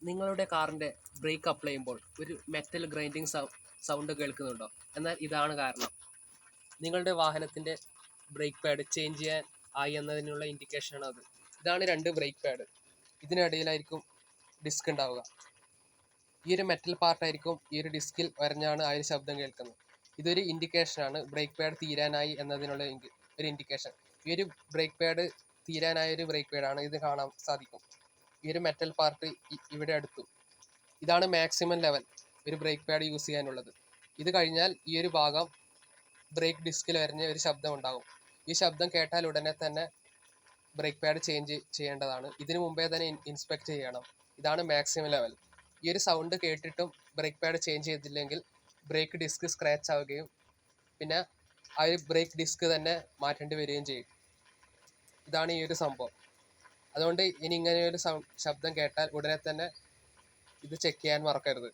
നിങ്ങളുടെ കാറിൻ്റെ break apply ചെയ്യുമ്പോൾ ഒരു മെറ്റൽ ഗ്രൈൻഡിങ് സൗണ്ട് കേൾക്കുന്നുണ്ടോ? എന്നാൽ ഇതാണ് കാരണം. നിങ്ങളുടെ വാഹനത്തിൻ്റെ ബ്രേക്ക് പാഡ് ചേഞ്ച് ചെയ്യാൻ ആയി എന്നതിനുള്ള ഇൻഡിക്കേഷനാണ് അത്. ഇതാണ് രണ്ട് ബ്രേക്ക് പാഡ്. ഇതിനിടയിലായിരിക്കും ഡിസ്ക് ഉണ്ടാവുക. ഈ ഒരു മെറ്റൽ പാർട്ടായിരിക്കും ഈ ഒരു ഡിസ്കിൽ വരഞ്ഞാണ് ആ ഒരു ശബ്ദം കേൾക്കുന്നത്. ഇതൊരു ഇൻഡിക്കേഷനാണ് ബ്രേക്ക് പാഡ് തീരാനായി എന്നതിനുള്ള ഒരു ഇൻഡിക്കേഷൻ. ഈ ഒരു ബ്രേക്ക് പാഡ് തീരാനായ ഒരു ബ്രേക്ക് പാഡാണ്. ഇത് കാണാൻ സാധിക്കും. ഈ ഒരു മെറ്റൽ പാർട്ട് ഇവിടെ അടുത്തു. ഇതാണ് മാക്സിമം ലെവൽ ഒരു ബ്രേക്ക് പാഡ് യൂസ് ചെയ്യാനുള്ളത്. ഇത് കഴിഞ്ഞാൽ ഈ ഒരു ഭാഗം ബ്രേക്ക് ഡിസ്കിൽ വരഞ്ഞ ഒരു ശബ്ദം ഉണ്ടാകും. ഈ ശബ്ദം കേട്ടാൽ ഉടനെ തന്നെ ബ്രേക്ക് പാഡ് ചേഞ്ച് ചെയ്യേണ്ടതാണ്. ഇതിനു മുമ്പേ തന്നെ ഇൻസ്പെക്ട് ചെയ്യണം. ഇതാണ് മാക്സിമം ലെവൽ. ഈ ഒരു സൗണ്ട് കേട്ടിട്ടും ബ്രേക്ക് പാഡ് ചേഞ്ച് ചെയ്തില്ലെങ്കിൽ ബ്രേക്ക് ഡിസ്ക് സ്ക്രാച്ച് ആവുകയും പിന്നെ ആ ഒരു ബ്രേക്ക് ഡിസ്ക് തന്നെ മാറ്റേണ്ടി വരികയും ചെയ്യും. ഇതാണ് ഈ ഒരു സംഭവം. അതുകൊണ്ട് ഇനി ഇങ്ങനെ ഒരു ശബ്ദം കേട്ടാൽ ഉടനെ തന്നെ ഇത് ചെക്ക് ചെയ്യാൻ മറക്കരുത്.